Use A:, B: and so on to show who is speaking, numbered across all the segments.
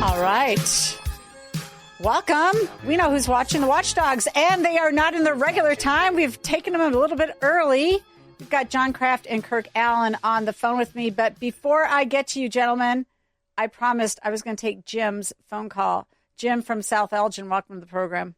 A: All right. Welcome. We know who's watching the Watchdogs, and they are not in their regular time. We've taken them a little bit early. We've got John Kraft and Kirk Allen on the phone with me. But before I get to you, gentlemen, I promised I was going to take Jim's phone call. Jim from South Elgin, welcome to the program.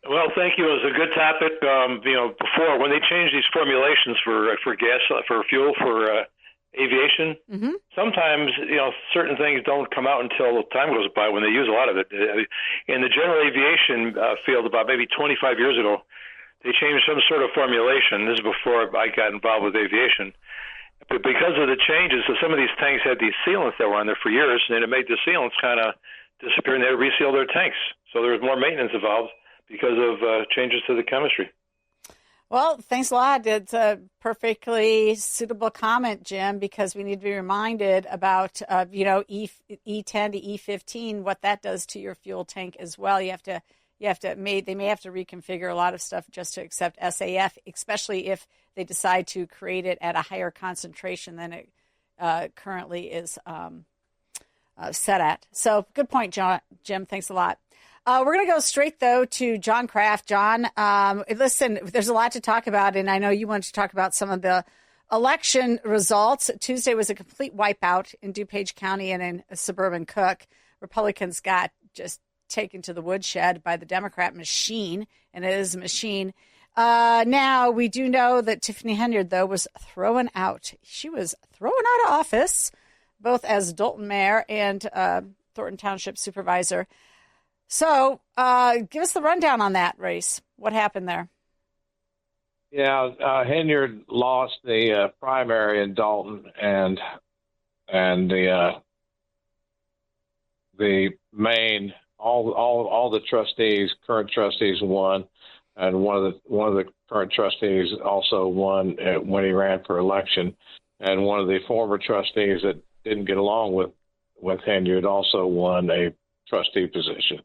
B: Well, thank you. It was a good topic. Before, when they changed these formulations for gas, for fuel, for aviation, sometimes, certain things don't come out until time goes by when they use a lot of it. In the general aviation field, about maybe 25 years ago, they changed some sort of formulation. This is before I got involved with aviation. But because of the changes, so some of these tanks had these sealants that were on there for years, and it made the sealants kind of disappear, and they had to reseal their tanks. So there was more maintenance involved because of changes to the chemistry.
A: Well, thanks a lot. It's a perfectly suitable comment, Jim, because we need to be reminded about, E10 to E15, what that does to your fuel tank as well. They may have to reconfigure a lot of stuff just to accept SAF, especially if they decide to create it at a higher concentration than it currently is set at. So good point, Jim. Thanks a lot. We're going to go straight, though, to John Kraft. John, listen, there's a lot to talk about, and I know you wanted to talk about some of the election results. Tuesday was a complete wipeout in DuPage County and in suburban Cook. Republicans got just taken to the woodshed by the Democrat machine, and it is a machine. Now, we do know that Tiffany Henyard, though, was thrown out. She was thrown out of office, both as Dalton mayor and Thornton Township supervisor. So give us the rundown on that race. What happened there?
C: Yeah, Henyard lost the primary in Dalton, and the main all the trustees, current trustees, won, and one of the current trustees also won when he ran for election, and one of the former trustees that didn't get along with Henyard also won a trustee position.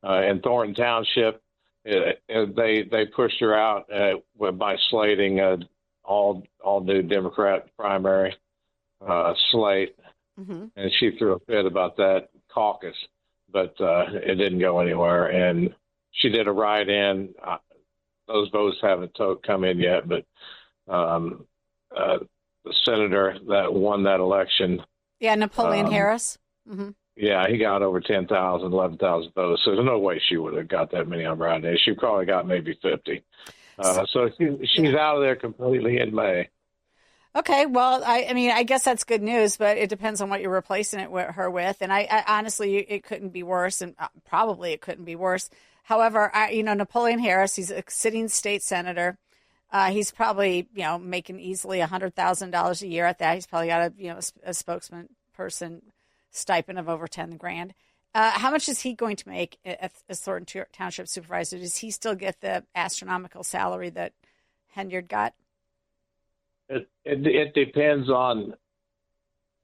C: In Thornton Township, they pushed her out by slating all new Democrat primary slate, and she threw a fit about that caucus, but it didn't go anywhere. And she did a write-in. Those votes haven't come in yet, but the senator that won that election,
A: Napoleon Harris.
C: Yeah, he got over 10,000, 11,000 votes. So there's no way she would have got that many on Friday. She probably got maybe 50. So she's out of there completely in May.
A: Okay, well, I guess that's good news, but it depends on what you're replacing her with. And I honestly, it couldn't be worse, and probably it couldn't be worse. However, Napoleon Harris, he's a sitting state senator. He's probably, making easily $100,000 a year at that. He's probably got a spokesman person stipend of over $10,000. How much is he going to make as Thornton Township supervisor? Does he still get the astronomical salary that Henyard got?
C: It depends on.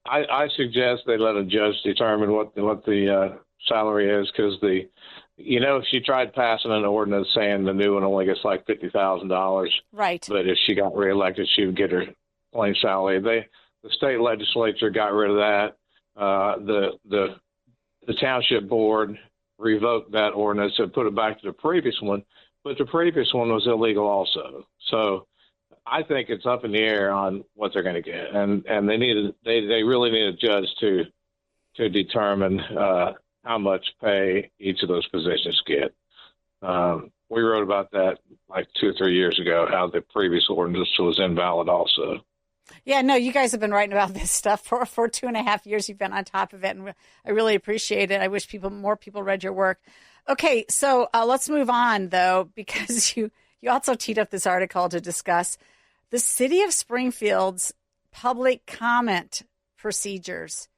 C: I suggest they let a judge determine what the salary is, because if she tried passing an ordinance saying the new one only gets like $50,000,
A: right? But
C: if she got reelected, she would get her plain salary. The state legislature got rid of that. The township board revoked that ordinance and put it back to the previous one, but the previous one was illegal also. So I think it's up in the air on what they're going to get, and they really need a judge to determine how much pay each of those positions get. We wrote about that like 2 or 3 years ago, how the previous ordinance was invalid also.
A: Yeah, no, you guys have been writing about this stuff for 2.5 years. You've been on top of it, and I really appreciate it. I wish more people read your work. Okay, so let's move on, though, because you also teed up this article to discuss the city of Springfield's public comment procedures.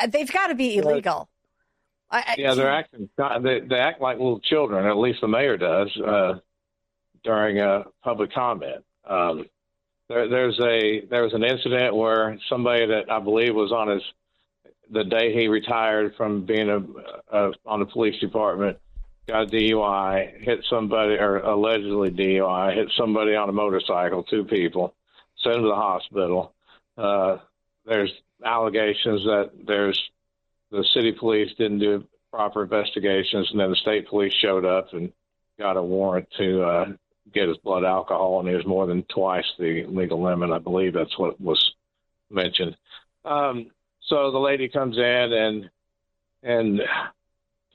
A: They've got to be illegal.
C: They're acting. They act like little children. At least the mayor does during a public comment. There was an incident where somebody that I believe was on the day he retired from being on the police department, got a DUI, hit somebody, or allegedly DUI, hit somebody on a motorcycle, 2 people, sent them to the hospital. There's allegations that there's the city police didn't do proper investigations, and then the state police showed up and got a warrant to get his blood alcohol, and he was more than twice the legal limit. I believe that's what was mentioned. So the lady comes in and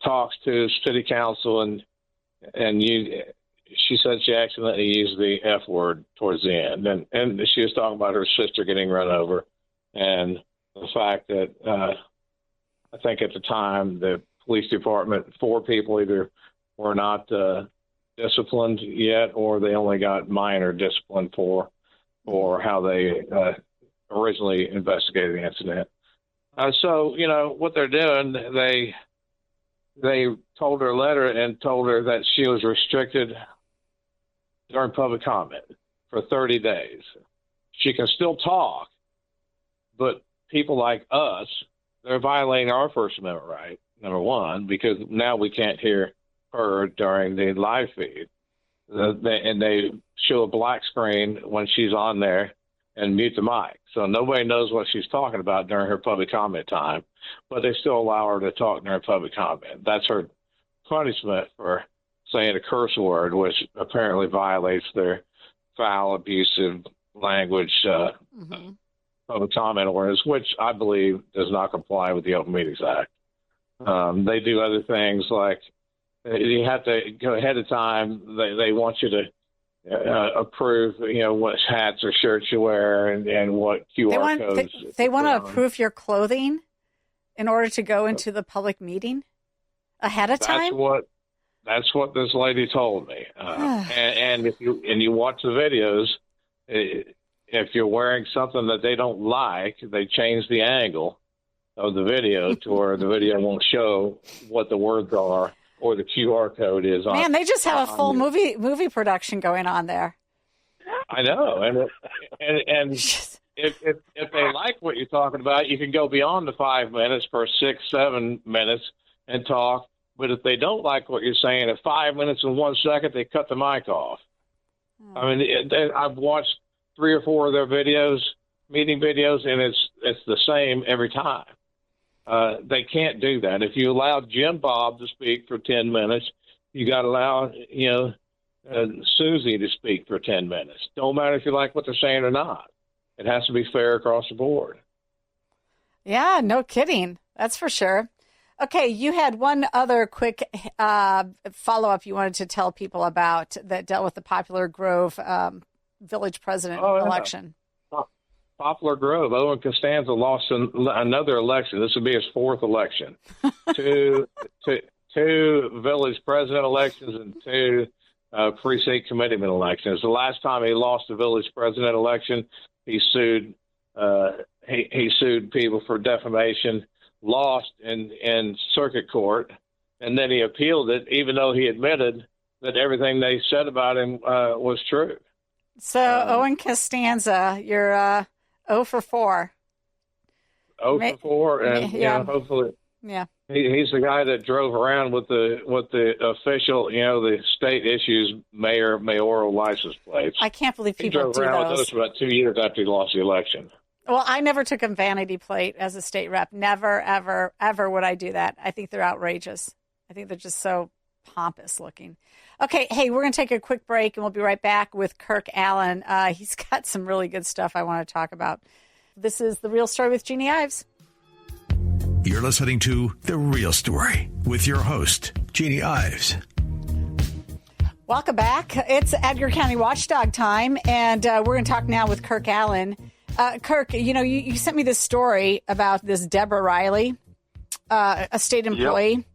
C: talks to city council, and she said she accidentally used the F word towards the end, and she was talking about her sister getting run over, and the fact that I think at the time the police department, 4 people either were not disciplined yet, or they only got minor discipline for how they originally investigated the incident. So, what they're doing, they told her a letter and told her that she was restricted during public comment for 30 days. She can still talk, but people like us, they're violating our First Amendment right, number one, because now we can't hear her during the live feed. And they show a black screen when she's on there and mute the mic. So nobody knows what she's talking about during her public comment time, but they still allow her to talk during public comment. That's her punishment for saying a curse word, which apparently violates their foul, abusive language public comment ordinance, which I believe does not comply with the Open Meetings Act. They do other things like you have to go ahead of time. They want you to approve, what hats or shirts you wear and what QR codes.
A: They want to approve your clothing in order to go into the public meeting ahead of time. That's what this lady told me. And if you watch the videos, if you're wearing something that they don't like, they change the angle of the video to where the video won't show what the words are or the QR code is. Man, they just have a full movie production going on there.
C: I know, and if they like what you're talking about, you can go beyond the 5 minutes for 6-7 minutes and talk. But if they don't like what you're saying, at 5 minutes and 1 second, they cut the mic off. Oh. I mean, I've watched 3 or 4 of their videos, meeting videos, and it's the same every time. They can't do that. If you allow Jim Bob to speak for 10 minutes, you got to allow, Susie to speak for 10 minutes. Don't matter if you like what they're saying or not. It has to be fair across the board.
A: Yeah, no kidding. That's for sure. Okay, you had one other quick follow-up you wanted to tell people about that dealt with the Poplar Grove village president election.
C: Poplar Grove, Owen Costanza lost another election. This would be his 4th election. two village president elections and 2 precinct committeeman elections. The last time he lost the village president election, he sued he sued people for defamation, lost in circuit court, and then he appealed it, even though he admitted that everything they said about him was true.
A: So Owen Costanza, you're 0 for 4.
C: 0 for 4, and hopefully, he's the guy that drove around with the official, the state issues mayoral license plates.
A: I can't believe people
C: do those. He drove around with those for about 2 years after he lost the election.
A: Well, I never took a vanity plate as a state rep. Never, ever, ever would I do that. I think they're outrageous. I think they're just so pompous looking. Okay, hey, we're going to take a quick break, and we'll be right back with Kirk Allen. He's got some really good stuff I want to talk about. This is The Real Story with Jeannie Ives.
D: You're listening to The Real Story with your host, Jeannie Ives.
A: Welcome back. It's Edgar County Watchdog time, and we're going to talk now with Kirk Allen. Kirk, you sent me this story about this Deborah Riley, a state employee. Yep.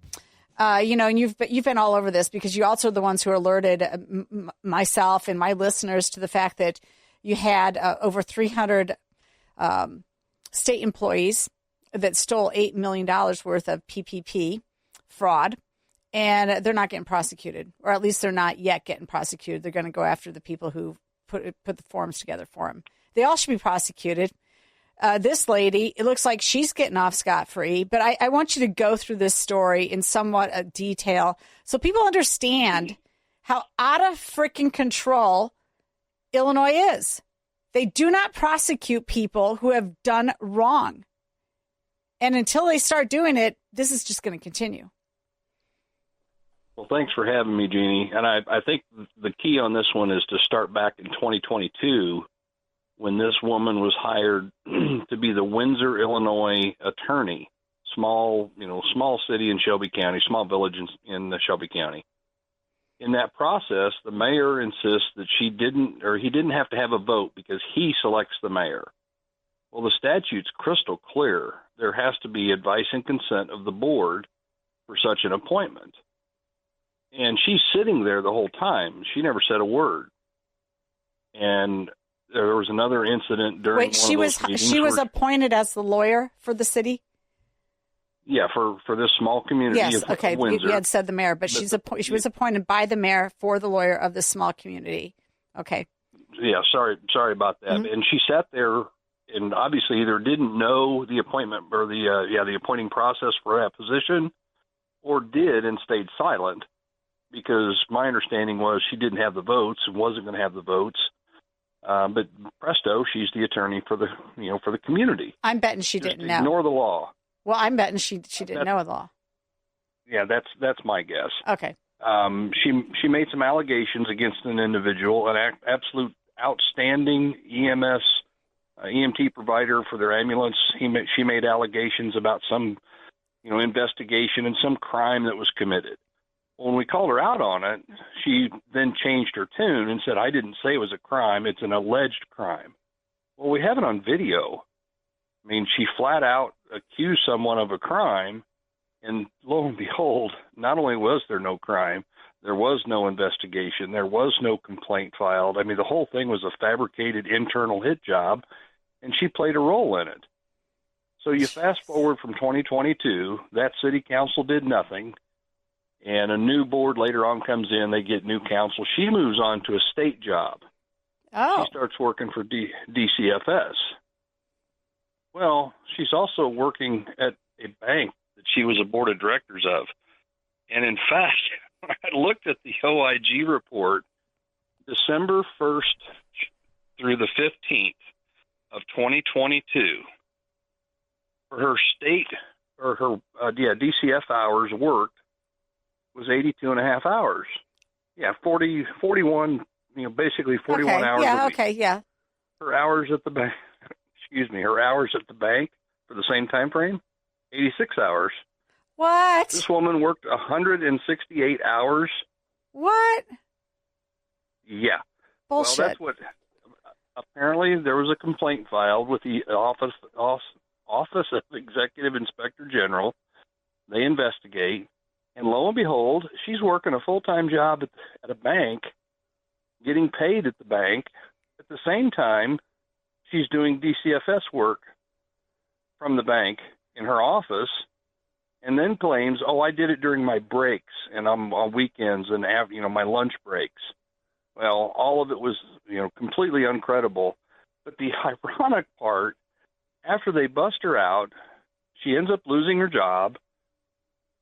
A: And you've been all over this because you also are the ones who alerted myself and my listeners to the fact that you had over 300 state employees that stole $8 million worth of PPP fraud, and they're not getting prosecuted, or at least they're not yet getting prosecuted. They're going to go after the people who put the forms together for them. They all should be prosecuted. This lady, it looks like she's getting off scot-free, but I want you to go through this story in somewhat detail so people understand how out of freaking control Illinois is. They do not prosecute people who have done wrong. And until they start doing it, this is just going to continue.
E: Well, thanks for having me, Jeannie. And I think the key on this one is to start back in 2022 when this woman was hired to be the Windsor, Illinois attorney, small city in Shelby County, small village in Shelby County. In that process, the mayor insists that he didn't have to have a vote because he selects the mayor. Well, the statute's crystal clear. There has to be advice and consent of the board for such an appointment. And she's sitting there the whole time. She never said a word. And there was another incident during
A: she was appointed as the lawyer for the city?
E: Yeah, for this small community
A: of
E: Windsor.
A: You had said the mayor, but she was appointed by the mayor for the lawyer of this small community. Okay.
E: Yeah, sorry about that. Mm-hmm. And she sat there and obviously either didn't know the appointment or the appointing process for that position, or did and stayed silent, because my understanding was she didn't have the votes and wasn't going to have the votes. But presto, she's the attorney for the community.
A: I'm betting she didn't know.
E: Ignore the law.
A: Well, I'm betting she didn't know the law.
E: Yeah, that's my guess.
A: Okay.
E: She made some allegations against an individual, an absolute outstanding EMT provider for their ambulance. She made allegations about some, investigation and some crime that was committed. When we called her out on it, she then changed her tune and said, "I didn't say it was a crime. It's an alleged crime." Well, we have it on video. I mean, she flat out accused someone of a crime, and lo and behold, not only was there no crime, there was no investigation, there was no complaint filed. I mean, the whole thing was a fabricated internal hit job, and she played a role in it. So you fast forward from 2022, that city council did nothing, and a new board later on comes in, they get new council. She moves on to a state job.
A: Oh.
E: She starts working for DCFS. Well, she's also working at a bank that she was a board of directors of. And in fact, I looked at the OIG report, December 1st through the 15th of 2022, for her state, or her DCF hours worked was 82 and a half hours. Yeah, 41, basically 41 hours a week.
A: Okay, yeah.
E: Her hours at the bank. Her hours at the bank for the same time frame, 86 hours.
A: What?
E: This woman worked 168 hours.
A: What?
E: Yeah.
A: Bullshit.
E: Well, that's what. Apparently, there was a complaint filed with the Office of Executive Inspector General. They investigate, and lo and behold, she's working a full-time job at a bank, getting paid at the bank. At the same time, she's doing DCFS work from the bank in her office, and then claims, I did it during my breaks and I'm on weekends and my lunch breaks. Well, all of it was, completely uncredible. But the ironic part, after they bust her out, she ends up losing her job.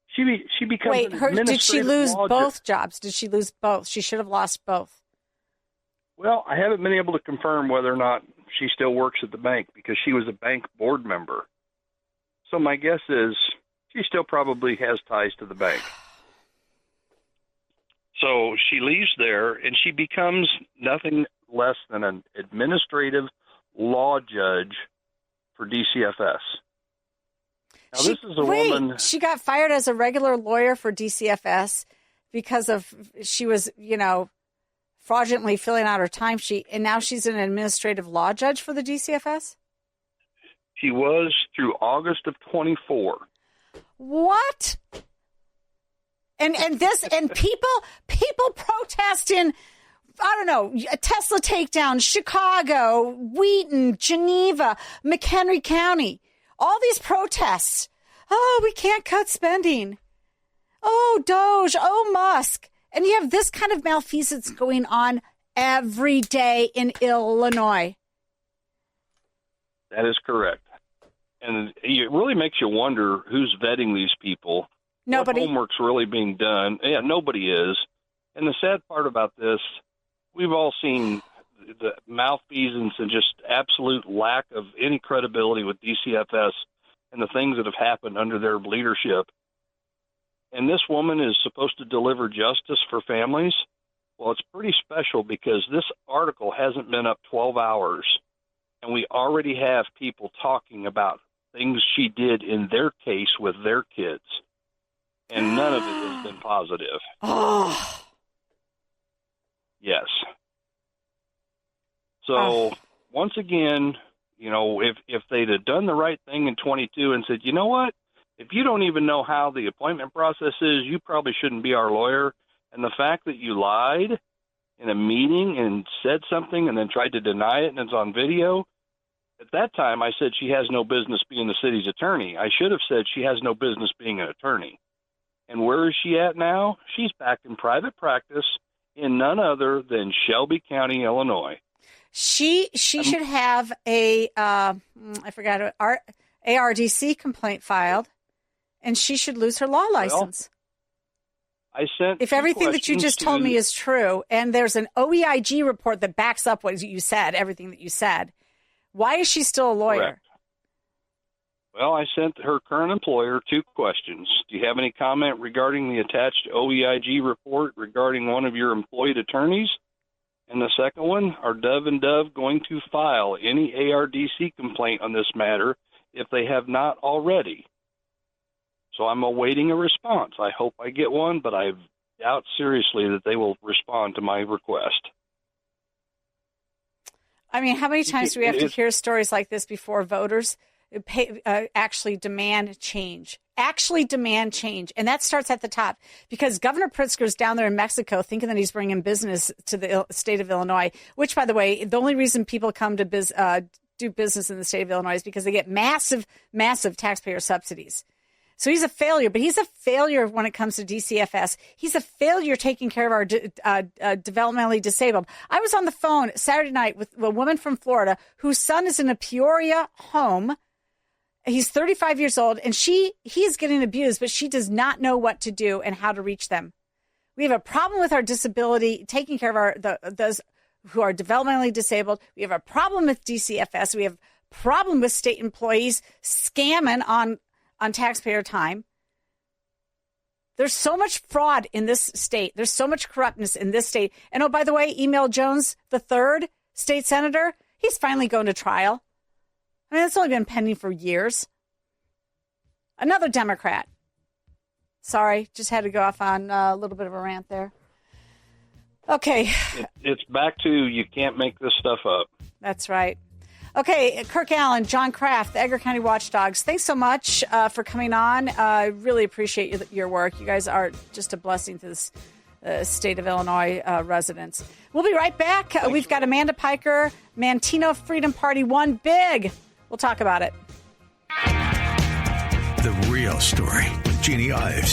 E: She becomes an administrative
A: did she lose
E: law
A: both jobs? Did she lose both? She should have lost both.
E: Well, I haven't been able to confirm whether or not she still works at the bank because she was a bank board member. So my guess is she still probably has ties to the bank. So she leaves there and she becomes nothing less than an administrative law judge for DCFS. Now, this is a woman.
A: She got fired as a regular lawyer for DCFS because she was, fraudulently filling out her timesheet, and now she's an administrative law judge for the DCFS?
E: She was through August of 24.
A: What? And people protest in, I don't know, Tesla takedown, Chicago, Wheaton, Geneva, McHenry County. All these protests. Oh, we can't cut spending. Oh, Doge. Oh, Musk. And you have this kind of malfeasance going on every day in Illinois.
E: That is correct. And it really makes you wonder who's vetting these people.
A: Nobody.
E: What homework's really being done. Yeah, nobody is. And the sad part about this, we've all seen the malfeasance and just absolute lack of any credibility with DCFS and the things that have happened under their leadership. And this woman is supposed to deliver justice for families. Well, it's pretty special because this article hasn't been up 12 hours, and we already have people talking about things she did in their case with their kids, and none of it has been positive.
A: Oh.
E: Yes. So, once again, you know, if they'd have done the right thing in 22 and said, you know what, if you don't even know how the appointment process is, you probably shouldn't be our lawyer. And the fact that you lied in a meeting and said something and then tried to deny it and it's on video, at that time I said she has no business being the city's attorney. I should have said she has no business being an attorney. And where is she at now? She's back in private practice in none other than Shelby County, Illinois.
A: She should have a ARDC complaint filed, and she should lose her law license.
E: Well, I sent
A: if everything that you just told me is true, and there's an OEIG report that backs up what you said, everything that you said, why is she still a lawyer?
E: Correct. Well, I sent her current employer 2 questions. Do you have any comment regarding the attached OEIG report regarding one of your employed attorneys? And the second one, are Dove and Dove going to file any ARDC complaint on this matter if they have not already? So I'm awaiting a response. I hope I get one, but I doubt seriously that they will respond to my request.
A: I mean, how many times do we have to hear stories like this before voters actually demand change? Actually demand change. And that starts at the top, because Governor Pritzker's down there in Mexico thinking that he's bringing business to the state of Illinois, which, by the way, the only reason people come to do business in the state of Illinois is because they get massive, massive taxpayer subsidies. So he's a failure, but he's a failure when it comes to DCFS. He's a failure taking care of our developmentally disabled. I was on the phone Saturday night with a woman from Florida whose son is in a Peoria home. He's 35 years old, and he is getting abused, but she does not know what to do and how to reach them. We have a problem with our disability, taking care of those who are developmentally disabled. We have a problem with DCFS. We have a problem with state employees scamming on taxpayer time. There's so much fraud in this state. There's so much corruptness in this state. And oh, by the way, Emil Jones, the third state senator, he's finally going to trial. I mean, it's only been pending for years. Another Democrat. Sorry, just had to go off on a little bit of a rant there. Okay.
E: It's back to you can't make this stuff up.
A: That's right. Okay, Kirk Allen, John Kraft, the Edgar County Watchdogs, thanks so much for coming on. I really appreciate your work. You guys are just a blessing to this state of Illinois residents. We'll be right back. We've got Amanda Piker, Mantino Freedom Party won big. We'll talk about it.
D: The Real Story with Jeannie Ives.